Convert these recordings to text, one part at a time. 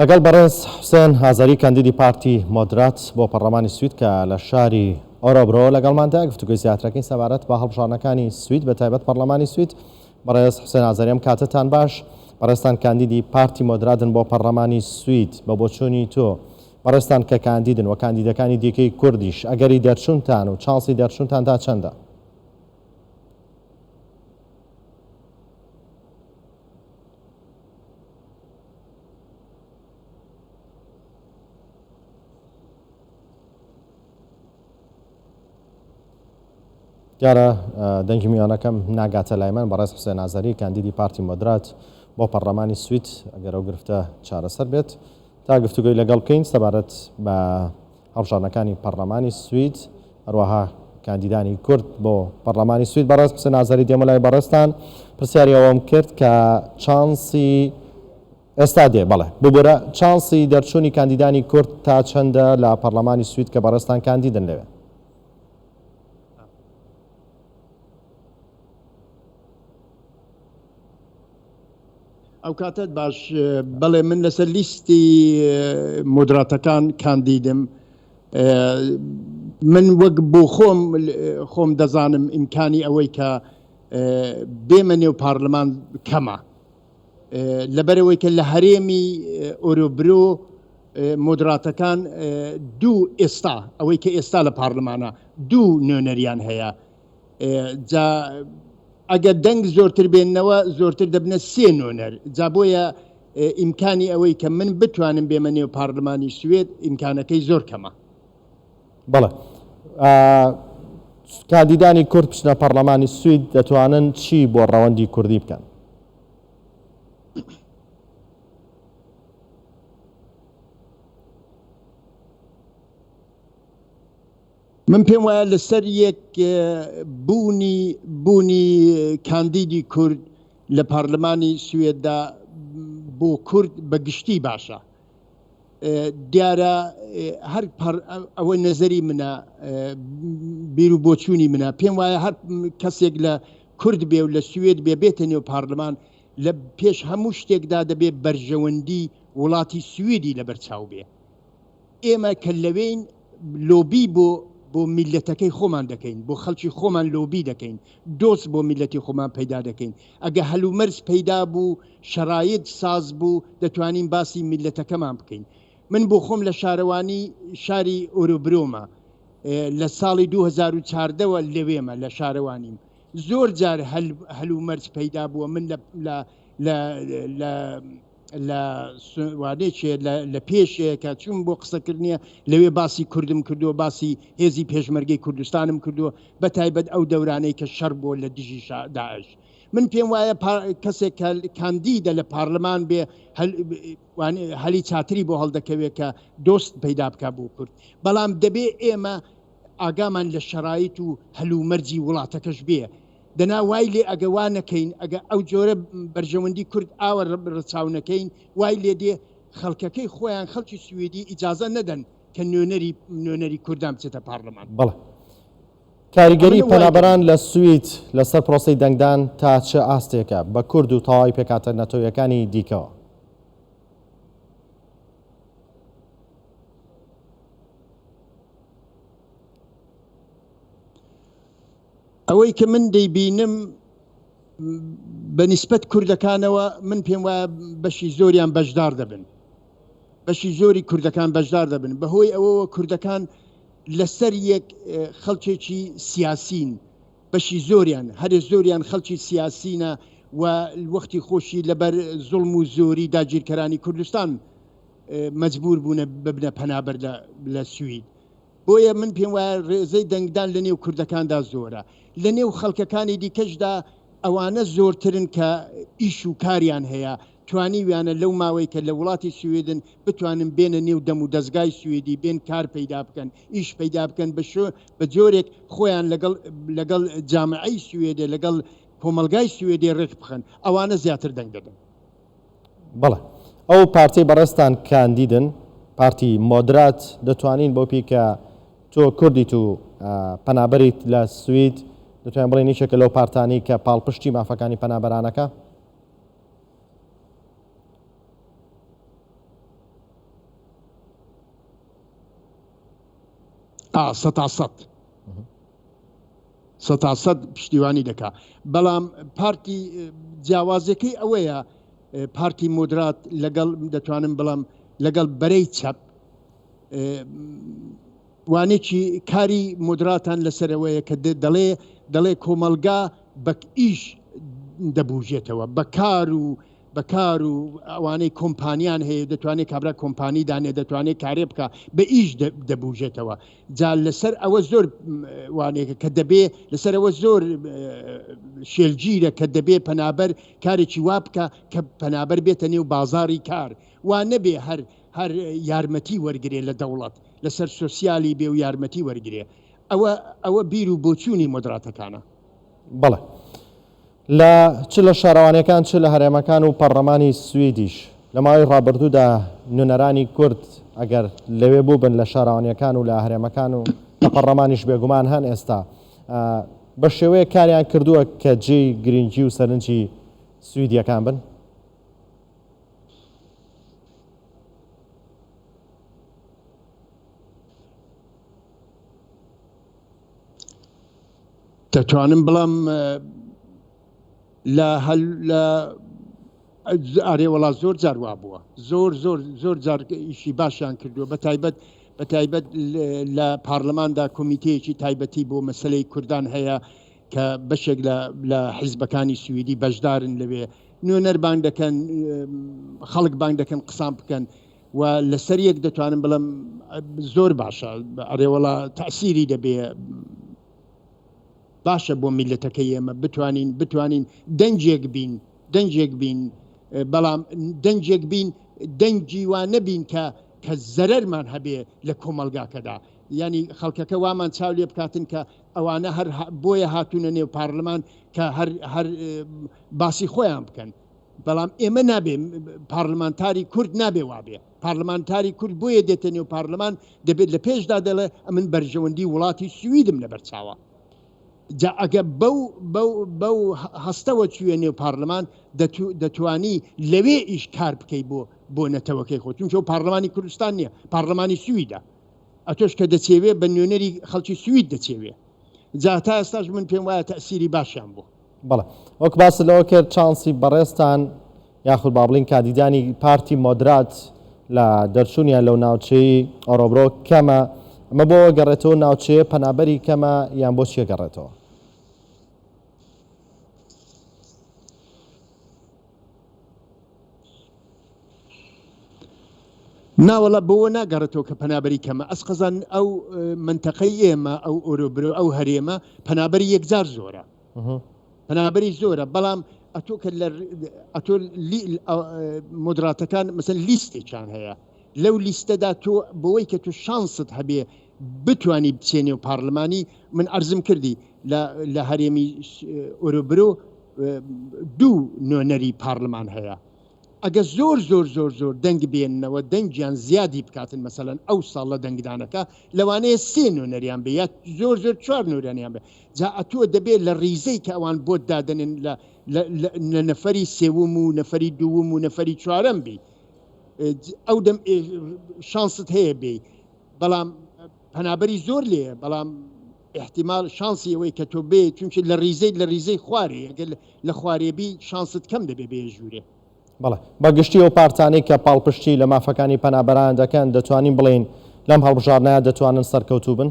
لەگەڵ بەڕێز حوسێن ئازاری کاندیدی پارتی مۆدرات بۆ پەرلەمانی سوید کە لە شاری ئۆرۆبرۆ لەگەڵماندا گفتوگوی زیاترەکەی سەبارەت بە هەڵبژاردنەکانی سوید بە تایبەت پەرلەمانی سوید. بەڕێز حوسێن ئازاری ئەم کاتتان باش. بەڕێستان کاندیدی پارتی مۆدراتن بۆ پەرلەمانی سوید بە بۆچوونی تۆ بەڕێستان کە کاندیدن و کاندیدەکانی دیکەی کوردیش ئەگەری دەرچوونتان و چانسی دەرچوونتان تا چەندە؟ دیارە دەنگی میوانەکەم ناگاتە لای من. بەڕێز حوسێن ئازاری کاندیدی پارتی مۆدرات بۆ پەرلەمانی سوید ئەگەر ئەو گرفتە چارەسەر بێت تا گفتوگوی لەگەڵ بکەین سەبارەت بە هەڵبژاردنەکانی پەرلەمانی سوید هەروەها کاندیدانی کورد بۆ پەرلەمانی سوید. بەڕێز حوسێن ئازاری دێمە لای بەڕێستان پرسیاری ئەوەم کرد کە چانسی ئێستا دێ بەڵێ ببوورە چانسی دەرچوونی کاندیدانی کورد تا چەندە لە پەرلەمانی سوید کە بەڕێستان کاندیدن لەوێ؟ ئەو کاتت باش بەڵێ من لەسەر لیستی مۆدراتەکان کاندیدم. من وەک بۆ خۆم دەزانم ئیمکانی ئەوەی کە بێمە نێو پارلەمان کەمە لەبەرەوەی کە لە هەرێمی ئۆرۆبرۆ مۆدراتەکان دوو ئێستا ئەوەی کە ئێستا لە پارلەمانە دوو نوێنەریان هەیە. ئەگە دەنگ زۆرتر بێننەوە زۆرتر دەبنە سێ نوێنەر. جا بۆیە ئیمکانی ئەوەی کە من بتوانم بێمە نێو پارلەمانی سوێد ئیمکانەکەی زۆر کەمە. بەڵێ کاندیدانی کورد بچنە پەرلەمانی سوید دەتوانن چی بۆ ڕەوەندی کوردی بکەن؟ من پێم وایە لەسەر یەک بوونی کاندیدی کورد لە پارلەمانی سوێددا بۆ کورد بەگشتی باشە. دیارە هەر ئەوەی نەزەری منە بیر و بۆچوونی منە پێم وایە هەر کەسێک لە کورد بێ و لە سوێد بێ بێتە نێو پارلەمان لە پێش هەموو شتێکدا دەبێت بەرژەوەندی وڵاتی سوێدی لەبەرچاو بێ. ئێمە کە لەوێین لۆبی بۆ میلەتەکەی خۆمان دەکەین، بۆ خەڵکی خۆمان لۆبی دەکەین، دۆست بۆ میلەتی خۆمان پەیدا دەکەین. ئەگە هەلومەرز پەیدا بوو شەرایط ساز بوو دەتوانین باسی میلەتەکەمان بکەین. من بۆ خۆم لە شارەوانی شاری ئۆرۆبرۆمە لە ساڵی 2014ەوە لەوێمە لە شارەوانیم زۆر جار هەلومەرز پەیدا بووە. من لە پێشەیەکە چوون بۆ قسەکردنیە لەوێ باسی کوردم کردووە، باسی هێزی پێشمەرگەی کوردستانم کردووە بە تایبەت ئەو دەورانەی کە شەڕ بۆ لە دژی داعش. من پێم وایە کەسێک کاندیدە لە پارلەمان بێ هەلی چاتری بۆ هەڵدەکەوێت کە دۆست پەیدا بکە بۆ کورد. بەڵام دەبێ ئێمە ئاگامان لە شەرایط و هەلومەرجی وڵاتەکەش بێ. دەنا وای لێ ئەگە وا نەکەین ئەگە ئەو جۆرە بەرژەوەندی کورد ئاوە ڕچاو نەکەین وای لێ دێ خەڵکەکەی خۆیان خەڵکی سوێدی ئیجازە نەدەن کە نوێنەری کوردان بچێتە پارلەمان. بەڵێ کاریگەری پەنابەران لە سوید لەسەر پرۆسەی دەنگدان تا چه ئاستێکە بە کورد و تەواوی پێکاتە نەتۆیەکانی دیکەوە؟ ئەوەی کە من دەیبینم بە نیسبەت کوردەکانەوە من پێم وایە بەشی زۆریان بەشدار دەبن، بەشی زۆری کوردەکان بەشدار دەبن بەهۆی ئەوەوە کوردەکان لەسەر یەک خەڵکێکی سیاسین، بەشی زۆریان هەرێ زۆریان خەڵکی سیاسینە و وەختی خۆشی لەبەر زوڵم و زۆری داگیرکەرانی کوردستان مەجبور بوونە ببنە پەنابەر لە سوید. بۆیە من پێم وایە ڕێزەی دەنگدان لە نێو کوردەکاندا زۆرە. لە نێو خەڵکەکانی دیکەشدا ئەوانە زۆرترن کە ئیش و کاریان هەیە توانی ویانە لەو ماوەی کە لە وڵاتی سوێدن بتوانن بێنە نێو دەم و دەستگای سوێدی بێن کار پەیدا بکەن ئیش پەیدا بکەن بە جۆرێک خۆیان لەگەڵ جامعەی سوێدە لەگەڵ کۆمەلگای سوێدی ڕێک بخەن ئەوانە زیاتر دەنگ دەدەن. بەڵێ ئەو پارتی بەڕێستان کاندیدن پارتی مۆدرات دەتوانین بۆ پیکە تۆ کوردیت و پەنابەریت لە سوید دەتوانین بڵێن نیشێکە لەو پارتانی کە پاڵپشتی مافەکانی پەنابەرانەکە؟ سەد پشتیوانی دەکا بەڵام پارتی جیاوازەکەی ئەوەیە پارتی مۆدرات لەگەڵ دەتوانم بڵام لەگەڵ بەرەی چەپ وانێکی کاری مۆدراتان لەسەرەوەیە کە دەڵێ کۆمەلگا بە ئیش دەبوژێتەوە بەکار و ئەوانەی کۆمپانیان هەیە دەتوانێت کابرا کۆمپانی دانێ دەتوانێت کارێ بکە بە ئیش دەبوژێتەوە جا لەسەر ئەوە زۆر وانەیە کە دەبێ لەسەرەوە زۆر شێلگیرە کە دەبێ پەنابەر کارێکی وا بکە کە پەنابەر بێتە نێو بازاری کار وا نەبێ هەر یارمەتی وەرگێ لە دەوڵەت لەسەر سۆسیالی بێ و یارمەتی وەرگێ ئەوە بیر و بۆچوونی مۆدراتەکانە. بەڵێ چ لە شارەوانیەکان چ لە هەرێمەکان و پەرلەمانی سویدیش لە ماوەی ڕابردوودا نوێنەرانی کورد ئەگەر لەوێ بوو بن لە شارەوانیەکان و لە هەرێمەکان و لە پەرلەمانیش بێگومان هەن ئێستا بە شێوەیە کاریان کردووە کە جێی گرنگی و سەرنجی سویدیەکان بن؟ دەتوانم بڵام لە ئارێوەڵا زۆر جار وا بووە زۆر جار ئیشی باشیان کردووە بە تایبەت لە پارلەماندا کۆمیتەیەکی تایبەتی بۆ مەسلەی کوردان هەیە کە بەشێک لە حیزبەکانی سویدی بەشدارن لەوێ نوێنەر بانگ دەکەن خەڵک بانگ دەکەن قسان بکەن و لەسەر یەک دەتوانم بڵم زۆر باشە ئارێوەڵا تەسیری دەبێ باشە بۆ میلەتەکەی ئێمە بتوانین دەنجێک بین بەڵام دەنجێک بین دەنجی وان نەبین کە زەرەرمان هەبێ لە کۆمەلگاکەدا ینی خەڵکەکە وامان چاو لێ بکاتن کە ئەوانە هەر بۆیە هاتوونە نێو پارلەمان کە هەر باسی خۆیان بکەن بەڵام ئێمە نابێ پارلەمانتاری کورد نابێ وابێ پارلەمانتاری کورد بۆیە دێتە نێو پارلەمان دەبێت لە پێشدا دەڵێ ئەمن بەرژەوەندی وڵاتی سویدم لەبەر چاوە جا ئەگە بەو هەستەوە چوێ نێو پارلەمان دەتوانی لەوێ ئیش کار بکەی بۆ نەتەوەکەی خۆ چونکە پارلەمانی کوردستان نییە پارلەمانی سویدە ئەتۆش کە دەچێوێ بە نوێنەری خەڵکی سوید دەچێوێ جا تا ئێستاش من پێم وایە تەسیری باشیان بوو. بەڵێ وەک باس لەوە کرد چانسی بەڕێستان یاخود با بڵین کاندیدانی پارتی مۆدرات لە دەرچوونیان لەو ناوچەی ئۆرۆبرۆ کەمە ئەمە بۆ گەڕێتەوە ناوچەیە پەنابەری کەمە یان بۆ چیە گەڕێتەوە؟ ناوەڵە بۆەوە ناگەڕێتەوە کە پەنابەری کەمە ئەسقەزان ئەو منتەقەی ئێمە ئەو ئۆرۆبرۆ ئەو هەرێمە پەنابەری یەکجار زۆرە پەنابەری زۆرە بەڵام ئەتۆ کە ئەتۆ مۆدراتەکان مەسەن لیستێکیان هەیە لەو لیستەدا تۆ بەوەی کە تۆ شانست هەبێ بتوانی بچێنێ و پارلمانی من ئەرزم کردی لە هەرێمی ئۆرۆبرۆ 2 نوێنەری پارلمان هەیە ئەگە زۆر دەنگ بێننەوە دەنگیان زیادی بکاتن مەسەلەن ئەو ساڵ لە دەنگدانەکە لەوانەیە 3 نوێنەریان بێ یا زۆر 4 نوێنەریان بێ جا ئەتۆ دەبێت لە ڕیزەی کە ئەوان بۆ دادنن لە نەفەری سێوم و نەفەری دووم و نەفەری چوارەم بی ئەو دەم شانست هەیە بێ بەڵام پەنابەری زۆر لێ بەڵام احتیمال شانسی ئەوەی کە تۆ بێ چونکە لە ڕیزەی خوارێ لە خوارێبی شانست کەم دەبێ بێ ژوورێ. بەڵێ بەگشتی ئەو پارتانەی کە پاڵپشتی لە مافەکانی پەنابەران دەکەن دەتوانین بڵێن لەم هەڵبژارنایە دەتوانن سەرکەوتوو بن؟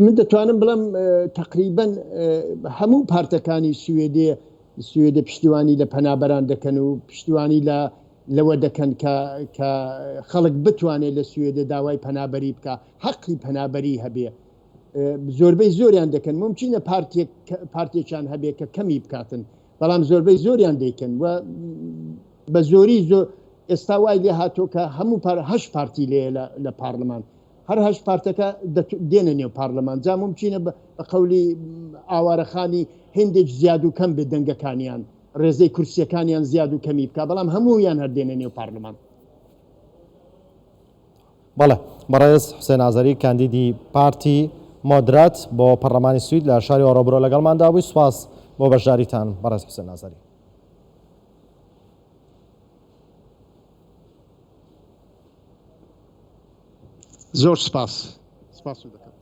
من دەتوانم بڵم تقریبەن هەموو پارتەکانی سوێدە پشتیوانی لە پەنابەران دەکەن و پشتیوانی لەوە دەکەن کە خەڵک بتوانێت لە سوێدە داوای پەنابەری بکە حەقی پەنابەری هەبێ زۆربەی زۆریان دەکەن ممکنە پارتێکیان هەبێ کە کەمی بکاتن بەڵام زۆربەی زۆریان دەیکەن و بە زۆری ئێستا وای لێ هاتۆ کە هەموو 8 پارتی لێ لە پارلمان هەر 8 پارتەکە دێنە نێو پارلەمان جا ممکنە بە قەولی ئاوارەخانی هێندێک زیاد و کەم بێ دەنگەکانیان ڕێزەی کورسیەکانیان زیاد و کەمی بکە بەڵام هەموویان هەردێنە نێو پارلەمان. بەڵێ بەڕێز حوسێن ئازەری کاندیدی پارتی مۆدرات بۆ پەرلەمانی سوید لە شاری ئۆرۆبرۆ لەگەڵماندا بووی سوپاس بۆ بەشداریتان بەڕێز حوسێن نازەری. زۆر سپاس دەکەم.